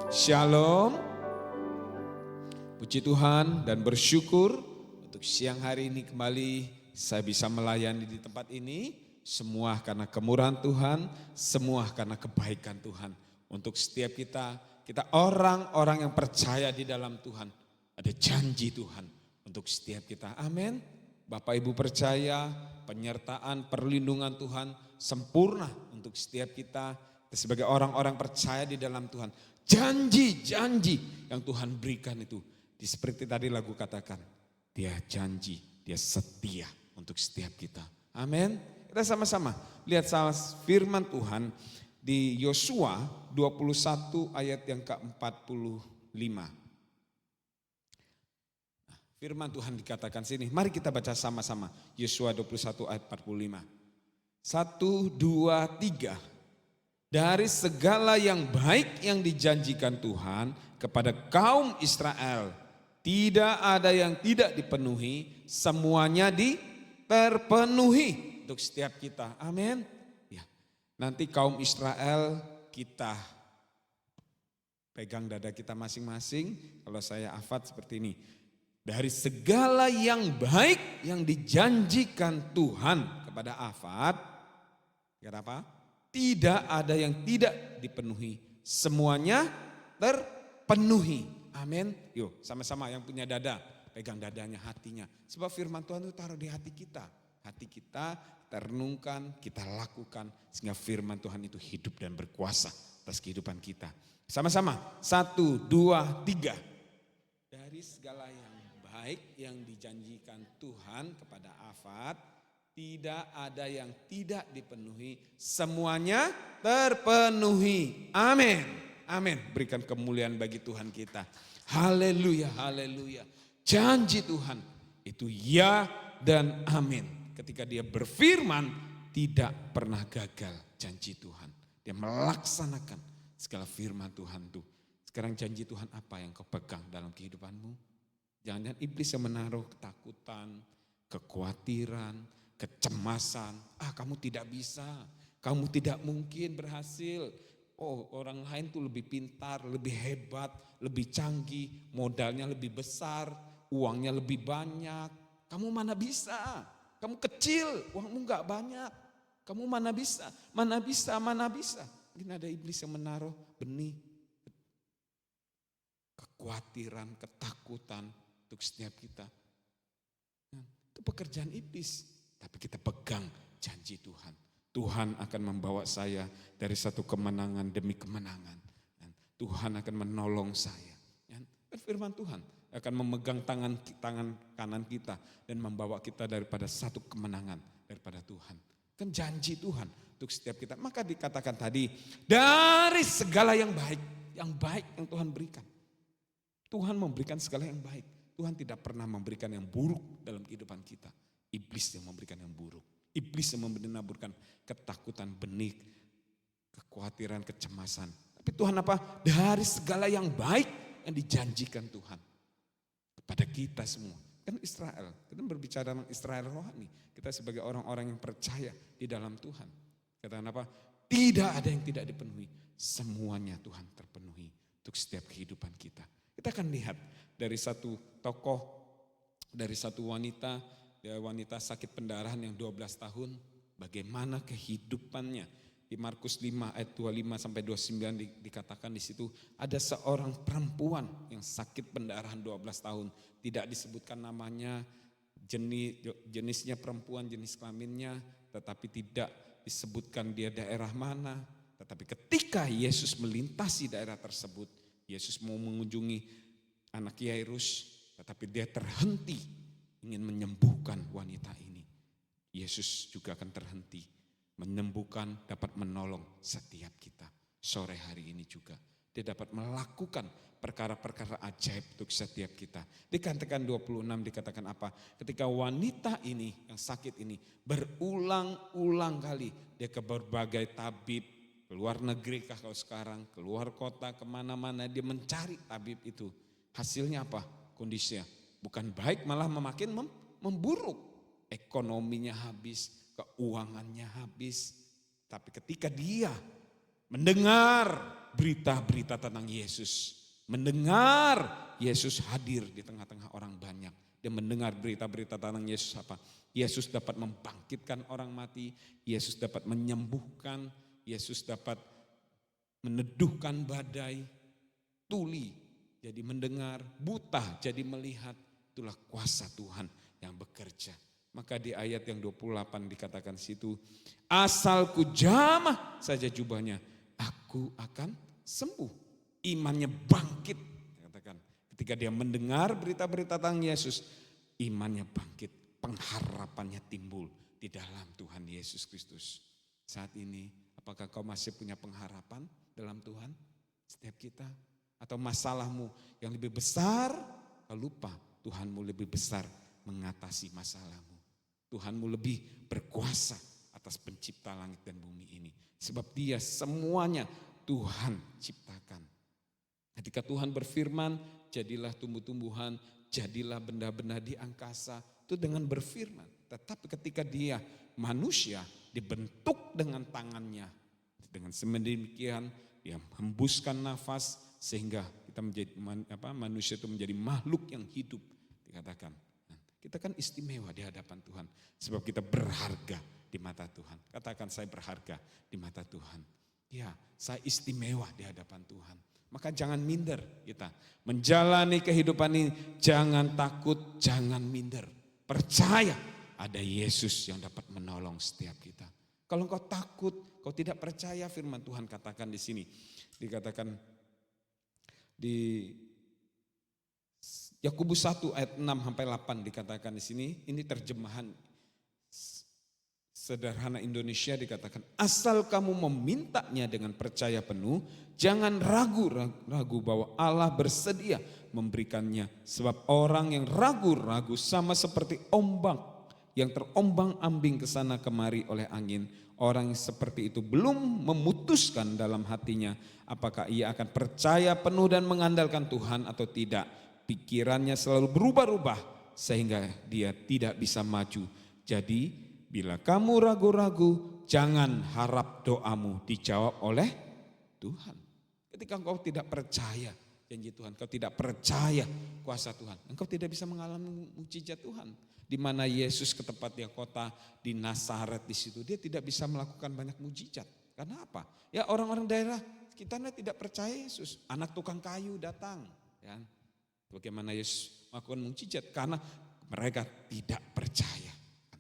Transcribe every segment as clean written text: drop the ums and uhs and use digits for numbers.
Shalom. Puji Tuhan dan bersyukur untuk siang hari ini kembali saya bisa melayani di tempat ini. Semua karena kemurahan Tuhan, semua karena kebaikan Tuhan. Untuk setiap kita orang-orang yang percaya di dalam Tuhan. Ada janji Tuhan untuk setiap kita. Amin. Bapak Ibu percaya penyertaan perlindungan Tuhan sempurna untuk setiap kita. Sebagai orang-orang percaya di dalam Tuhan. Janji-janji yang Tuhan berikan itu. Seperti tadi lagu katakan, dia janji, dia setia untuk setiap kita. Amin. Kita sama-sama lihat salah firman Tuhan di Yosua 21 ayat yang ke-45. Firman Tuhan dikatakan sini, mari kita baca sama-sama. Yosua 21 ayat 45. 1, 2, 3. Dari segala yang baik yang dijanjikan Tuhan kepada kaum Israel, tidak ada yang tidak dipenuhi, semuanya terpenuhi untuk setiap kita. Amin. Ya. Nanti kaum Israel kita pegang dada kita masing-masing. Kalau saya hafal seperti ini. Dari segala yang baik yang dijanjikan Tuhan kepada Afat, apa? Tidak ada yang tidak dipenuhi, semuanya terpenuhi. Amin. Yuk sama-sama yang punya dada, pegang dadanya, hatinya. Sebab firman Tuhan itu taruh di hati kita. Hati kita renungkan, kita lakukan sehingga firman Tuhan itu hidup dan berkuasa atas kehidupan kita. Sama-sama, 1, 2, 3. Dari segala yang baik yang dijanjikan Tuhan kepada Afat, tidak ada yang tidak dipenuhi, semuanya terpenuhi. Amin. Amin. Berikan kemuliaan bagi Tuhan kita. Haleluya, haleluya. Janji Tuhan itu ya dan amin. Ketika dia berfirman tidak pernah gagal janji Tuhan. Dia melaksanakan segala firman Tuhan itu. Sekarang janji Tuhan apa yang kau pegang dalam kehidupanmu? Jangan-jangan iblis yang menaruh ketakutan, kekhawatiran, kecemasan. Kamu tidak bisa, kamu tidak mungkin berhasil. Oh, orang lain tuh lebih pintar, lebih hebat, lebih canggih, modalnya lebih besar, uangnya lebih banyak. Kamu mana bisa? Kamu kecil, uangmu gak banyak. Kamu mana bisa? Mana bisa? Mana bisa? Mungkin ada iblis yang menaruh benih kekhawatiran, ketakutan untuk setiap kita. Itu pekerjaan iblis. Tapi kita pegang janji Tuhan. Tuhan akan membawa saya dari satu kemenangan demi kemenangan. Dan Tuhan akan menolong saya. Dan firman Tuhan akan memegang tangan kanan kita dan membawa kita daripada satu kemenangan daripada Tuhan. Kan janji Tuhan untuk setiap kita. Maka dikatakan tadi dari segala yang baik yang Tuhan berikan. Tuhan memberikan segala yang baik. Tuhan tidak pernah memberikan yang buruk dalam kehidupan kita. Iblis yang memberikan yang buruk. Iblis yang menaburkan ketakutan, benih, kekhawatiran, kecemasan. Tapi Tuhan apa? Dari segala yang baik yang dijanjikan Tuhan kepada kita semua. Kan Israel, kita berbicara tentang Israel rohani. Kita sebagai orang-orang yang percaya di dalam Tuhan. Katakan apa? Tidak ada yang tidak dipenuhi. Semuanya Tuhan terpenuhi untuk setiap kehidupan kita. Kita akan lihat dari satu tokoh, dari satu wanita sakit pendarahan yang 12 tahun, bagaimana kehidupannya. Di Markus 5 ayat 25 sampai 29 dikatakan di situ ada seorang perempuan yang sakit pendarahan 12 tahun. Tidak disebutkan namanya, jenisnya perempuan, jenis kelaminnya, tetapi tidak disebutkan dia daerah mana. Tetapi ketika Yesus melintasi daerah tersebut, Yesus mau mengunjungi anak Yairus, tetapi dia terhenti ingin menyembuhkan wanita ini. Yesus juga akan terhenti menyembuhkan, dapat menolong setiap kita. Sore hari ini juga dia dapat melakukan perkara-perkara ajaib untuk setiap kita. Dikatakan 26 dikatakan apa? Ketika wanita ini yang sakit ini berulang-ulang kali dia ke berbagai tabib, keluar negeri kah kalau sekarang, keluar kota, kemana-mana dia mencari tabib itu. Hasilnya apa? Kondisinya bukan baik, malah makin memburuk. Ekonominya habis, keuangannya habis. Tapi ketika dia mendengar berita-berita tentang Yesus, mendengar Yesus hadir di tengah-tengah orang banyak. Dia mendengar berita-berita tentang Yesus apa? Yesus dapat membangkitkan orang mati, Yesus dapat menyembuhkan, Yesus dapat meneduhkan badai, tuli jadi mendengar, buta jadi melihat. Itulah kuasa Tuhan yang bekerja. Maka di ayat yang 28 dikatakan situ, asal ku jamah saja jubahnya, aku akan sembuh. Imannya bangkit, katakan. Ketika dia mendengar berita-berita tentang Yesus, imannya bangkit, pengharapannya timbul di dalam Tuhan Yesus Kristus. Saat ini, apakah kau masih punya pengharapan dalam Tuhan? Setiap kita. Atau masalahmu yang lebih besar, kau lupa Tuhanmu lebih besar mengatasi masalahmu. Tuhanmu lebih berkuasa atas pencipta langit dan bumi ini. Sebab dia semuanya Tuhan ciptakan. Ketika Tuhan berfirman, jadilah tumbuh-tumbuhan, jadilah benda-benda di angkasa. Itu dengan berfirman. Tetapi ketika dia manusia dibentuk dengan tangannya. Dengan sedemikian dia hembuskan nafas sehingga kita menjadi manusia itu menjadi makhluk yang hidup dikatakan. Kita kan istimewa di hadapan Tuhan sebab kita berharga di mata Tuhan. Katakan saya berharga di mata Tuhan. Ya, saya istimewa di hadapan Tuhan. Maka jangan minder kita. Menjalani kehidupan ini jangan takut, jangan minder. Percaya ada Yesus yang dapat menolong setiap kita. Kalau engkau takut, kau tidak percaya firman Tuhan katakan di sini. Dikatakan di Yakobus 1 ayat 6 sampai 8 dikatakan di sini. Ini terjemahan sederhana Indonesia dikatakan, asal kamu memintanya dengan percaya penuh, jangan ragu-ragu bahwa Allah bersedia memberikannya. Sebab orang yang ragu-ragu sama seperti ombak yang terombang-ambing ke sana kemari oleh angin. Orang yang seperti itu belum memutuskan dalam hatinya apakah ia akan percaya penuh dan mengandalkan Tuhan atau tidak. Pikirannya selalu berubah-ubah sehingga dia tidak bisa maju. Jadi bila kamu ragu-ragu, jangan harap doamu dijawab oleh Tuhan. Ketika engkau tidak percaya janji Tuhan, engkau tidak percaya kuasa Tuhan, engkau tidak bisa mengalami mukjizat Tuhan. Di mana Yesus ke tempat dia kota di Nazaret di situ, dia tidak bisa melakukan banyak mukjizat. Karena apa? Ya orang-orang daerah kita tidak percaya Yesus. Anak tukang kayu datang, ya. Bagaimana Yesus melakukan mukjizat? Karena mereka tidak percaya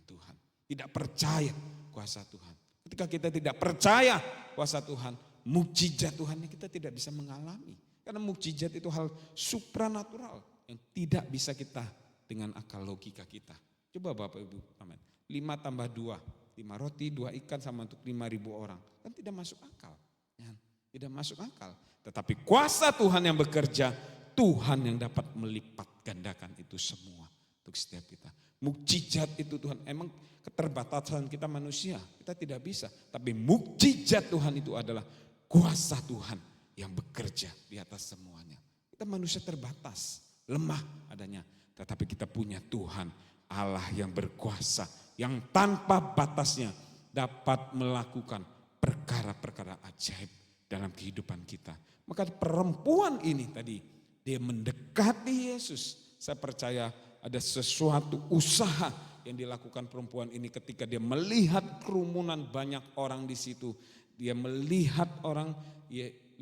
Tuhan, tidak percaya kuasa Tuhan. Ketika kita tidak percaya kuasa Tuhan, mukjizat Tuhan kita tidak bisa mengalami. Karena mukjizat itu hal supranatural yang tidak bisa kita dengan akal logika kita. Coba Bapak Ibu, amin. 5 tambah 2, 5 roti, 2 ikan sama untuk 5.000 orang. Kan tidak masuk akal. Ya, tidak masuk akal. Tetapi kuasa Tuhan yang bekerja, Tuhan yang dapat melipat gandakan itu semua untuk setiap kita. Mukjizat itu Tuhan, emang keterbatasan kita manusia, kita tidak bisa. Tapi mukjizat Tuhan itu adalah kuasa Tuhan yang bekerja di atas semuanya. Kita manusia terbatas, lemah adanya. Tetapi kita punya Tuhan, Allah yang berkuasa, yang tanpa batasnya dapat melakukan perkara-perkara ajaib dalam kehidupan kita. Maka perempuan ini tadi, dia mendekati Yesus. Saya percaya ada sesuatu usaha yang dilakukan perempuan ini ketika dia melihat kerumunan banyak orang di situ. Dia melihat orang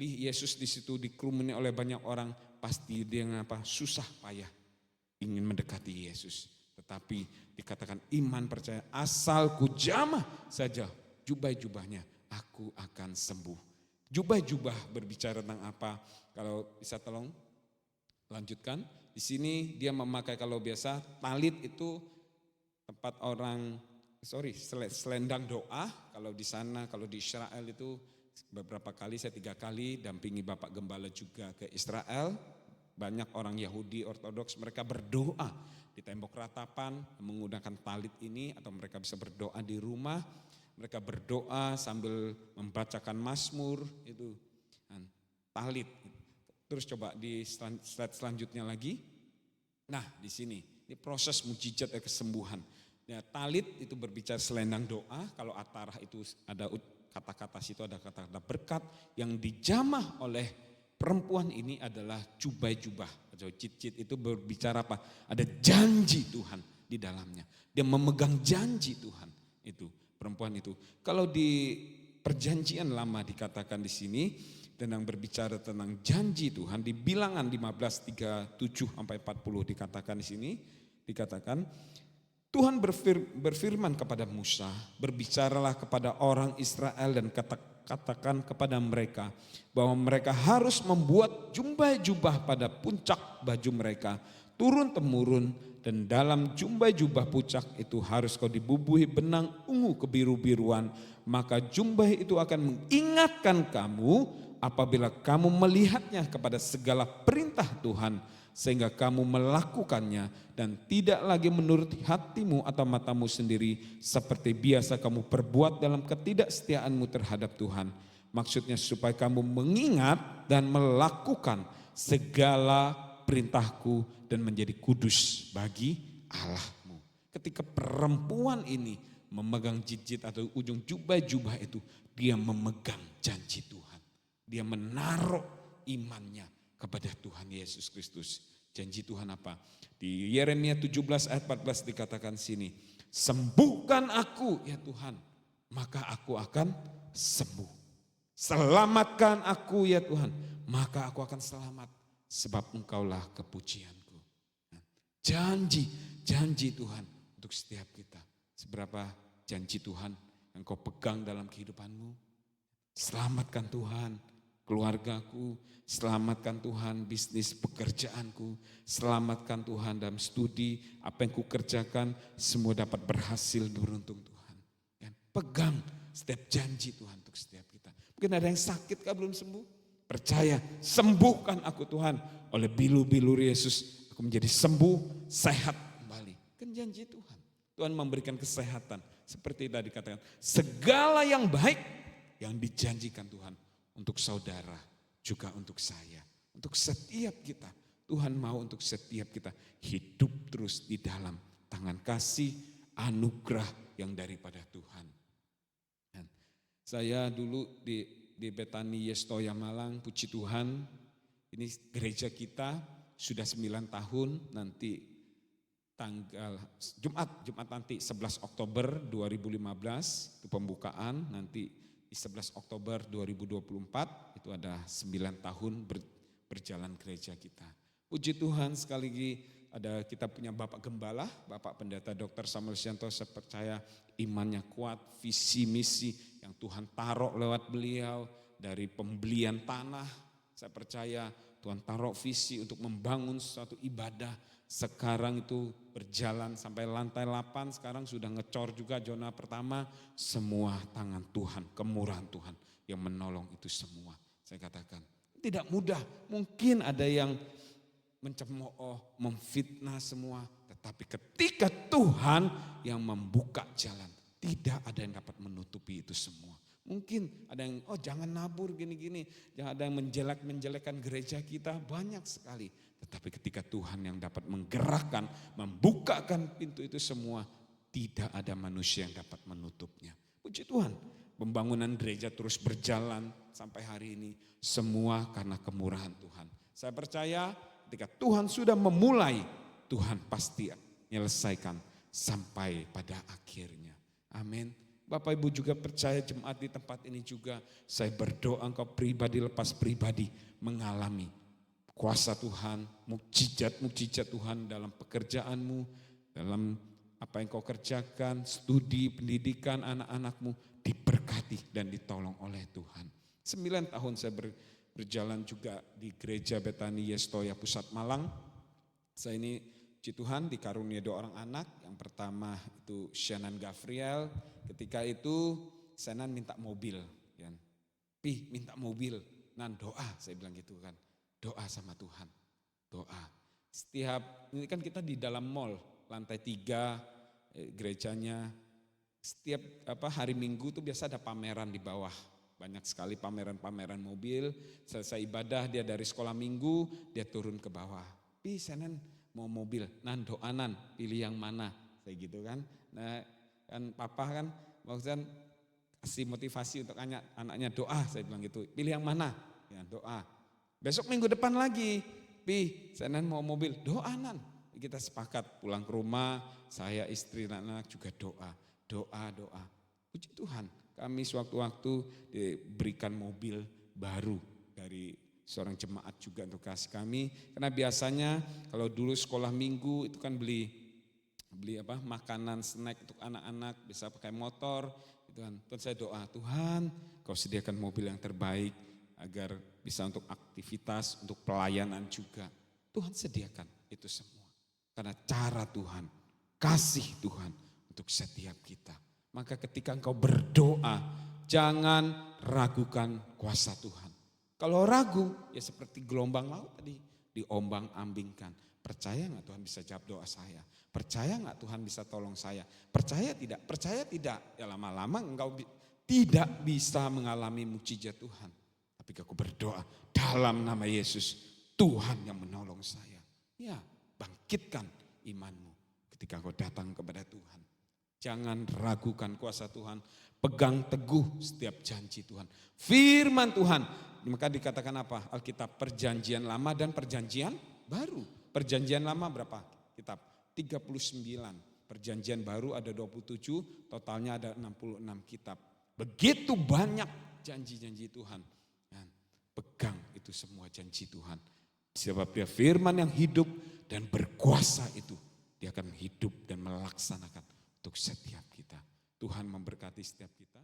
Yesus di situ dikerumuni oleh banyak orang, pasti dia susah payah ingin mendekati Yesus. Tetapi dikatakan iman percaya, asal ku jamah saja jubah-jubahnya, aku akan sembuh. Jubah-jubah berbicara tentang apa? Kalau bisa tolong lanjutkan. Di sini dia memakai kalau biasa talit itu tempat orang selendang doa. Kalau di sana, kalau di Israel itu beberapa kali, saya 3 kali dampingi Bapak Gembala juga ke Israel. Banyak orang Yahudi Ortodoks mereka berdoa di tembok ratapan menggunakan talit ini, atau mereka bisa berdoa di rumah. Mereka berdoa sambil membacakan mazmur itu talit. Terus coba di slide selanjutnya lagi. Nah di sini, ini proses mukjizat kesembuhan. Ya, talit itu berbicara selendang doa, kalau atarah itu ada kata-kata situ ada kata-kata berkat yang dijamah oleh perempuan ini adalah jubah-jubah. Cit-cit itu berbicara apa? Ada janji Tuhan di dalamnya. Dia memegang janji Tuhan itu, perempuan itu. Kalau di perjanjian lama dikatakan di sini tentang berbicara tentang janji Tuhan, di Bilangan 15:37 sampai 40 dikatakan di sini, dikatakan Tuhan berfirman kepada Musa, berbicaralah kepada orang Israel dan katakan kepada mereka bahwa mereka harus membuat jubah-jubah pada puncak baju mereka turun-temurun, dan dalam jubah-jubah puncak itu harus kau dibubuhi benang ungu kebiru-biruan, maka jubah itu akan mengingatkan kamu apabila kamu melihatnya kepada segala perintah Tuhan, sehingga kamu melakukannya dan tidak lagi menurut hatimu atau matamu sendiri seperti biasa kamu perbuat dalam ketidaksetiaanmu terhadap Tuhan. Maksudnya supaya kamu mengingat dan melakukan segala perintahku dan menjadi kudus bagi Allahmu. Ketika perempuan ini memegang jijit atau ujung jubah-jubah itu, dia memegang janji Tuhan. Dia menaruh imannya kepada Tuhan Yesus Kristus. Janji Tuhan apa? Di Yeremia 17 ayat 14 dikatakan sini, sembuhkan aku ya Tuhan, maka aku akan sembuh. Selamatkan aku ya Tuhan, maka aku akan selamat, sebab engkaulah kepujianku. Janji Tuhan untuk setiap kita. Seberapa janji Tuhan yang kau pegang dalam kehidupanmu? Selamatkan Tuhan keluargaku, selamatkan Tuhan bisnis pekerjaanku, selamatkan Tuhan dalam studi, apa yang kukerjakan semua dapat berhasil beruntung Tuhan. Pegang setiap janji Tuhan untuk setiap kita. Mungkin ada yang sakit kah belum sembuh? Percaya, sembuhkan aku Tuhan, oleh bilu-bilu Yesus aku menjadi sembuh, sehat kembali. Kan janji Tuhan. Tuhan memberikan kesehatan seperti tadi katakan, segala yang baik yang dijanjikan Tuhan untuk saudara, juga untuk saya, untuk setiap kita. Tuhan mau untuk setiap kita hidup terus di dalam tangan kasih, anugerah yang daripada Tuhan. Dan saya dulu di Betani Yestoya Malang, puji Tuhan, ini gereja kita sudah 9 tahun, nanti tanggal Jumat nanti 11 Oktober 2015 itu pembukaan, nanti di 11 Oktober 2024 itu ada 9 tahun berjalan gereja kita. Puji Tuhan, sekali lagi ada kita punya Bapak Gembala, Bapak Pendeta Dr. Samuel Sianto, saya percaya imannya kuat, visi misi yang Tuhan taruh lewat beliau dari pembelian tanah. Saya percaya Tuhan taruh visi untuk membangun suatu ibadah. Sekarang itu berjalan sampai lantai 8, sekarang sudah ngecor juga zona pertama. Semua tangan Tuhan, kemurahan Tuhan yang menolong itu semua. Saya katakan tidak mudah, mungkin ada yang mencemooh, memfitnah semua. Tetapi ketika Tuhan yang membuka jalan, tidak ada yang dapat menutupi itu semua. Mungkin ada yang, jangan nabur gini-gini, jangan ada yang menjelek-menjelekan gereja kita, banyak sekali. Tetapi ketika Tuhan yang dapat menggerakkan, membukakan pintu itu semua, tidak ada manusia yang dapat menutupnya. Puji Tuhan, pembangunan gereja terus berjalan sampai hari ini, semua karena kemurahan Tuhan. Saya percaya ketika Tuhan sudah memulai, Tuhan pasti menyelesaikan sampai pada akhirnya. Amin. Bapak Ibu juga percaya jemaat di tempat ini juga, saya berdoa engkau pribadi lepas pribadi mengalami kuasa Tuhan, mukjizat Tuhan dalam pekerjaanmu, dalam apa yang kau kerjakan, studi, pendidikan anak-anakmu diberkati dan ditolong oleh Tuhan. 9 tahun saya berjalan juga di gereja Betani Yestoya Pusat Malang. Saya ini puji Tuhan dikaruniai 2 orang anak. Yang pertama itu Shannon Gavriel. Ketika itu Shannon minta mobil. Minta mobil. Nan doa, saya bilang gitu kan. Doa sama Tuhan, doa. Setiap, ini kan kita di dalam mall, lantai 3 gerejanya. Setiap hari Minggu tuh biasa ada pameran di bawah. Banyak sekali pameran-pameran mobil. Selesai ibadah dia dari sekolah minggu, dia turun ke bawah. Senen mau mobil, nan doa nan, pilih yang mana, kayak gitu kan. Nah kan papa kan maksudnya kasih motivasi untuk anaknya doa, saya bilang gitu. Pilih yang mana? Ya, doa. Besok minggu depan lagi, Pi, saya mau mobil, doa Nan. Kita sepakat pulang ke rumah, saya istri anak-anak juga doa. Doa. Puji Tuhan, kami sewaktu-waktu diberikan mobil baru dari seorang jemaat juga untuk kasih kami. Karena biasanya kalau dulu sekolah minggu itu kan beli makanan, snack untuk anak-anak, bisa pakai motor. Gitu kan. Terus saya doa, Tuhan Kau sediakan mobil yang terbaik agar bisa untuk aktivitas, untuk pelayanan juga. Tuhan sediakan itu semua. Karena cara Tuhan, kasih Tuhan untuk setiap kita. Maka ketika engkau berdoa, jangan ragukan kuasa Tuhan. Kalau ragu, ya seperti gelombang laut tadi, diombang-ambingkan. Percaya nggak Tuhan bisa jawab doa saya? Percaya nggak Tuhan bisa tolong saya? Percaya tidak? Percaya tidak? Ya lama-lama engkau tidak bisa mengalami mukjizat Tuhan. Tapi aku berdoa dalam nama Yesus, Tuhan yang menolong saya. Ya, bangkitkan imanmu ketika kau datang kepada Tuhan. Jangan ragukan kuasa Tuhan, pegang teguh setiap janji Tuhan. Firman Tuhan, maka dikatakan apa? Alkitab perjanjian lama dan perjanjian baru. Perjanjian lama berapa? Kitab 39. Perjanjian baru ada 27, totalnya ada 66 kitab. Begitu banyak janji-janji Tuhan. Pegang itu semua janji Tuhan. Sebab dia firman yang hidup dan berkuasa itu. Dia akan hidup dan melaksanakan untuk setiap kita. Tuhan memberkati setiap kita.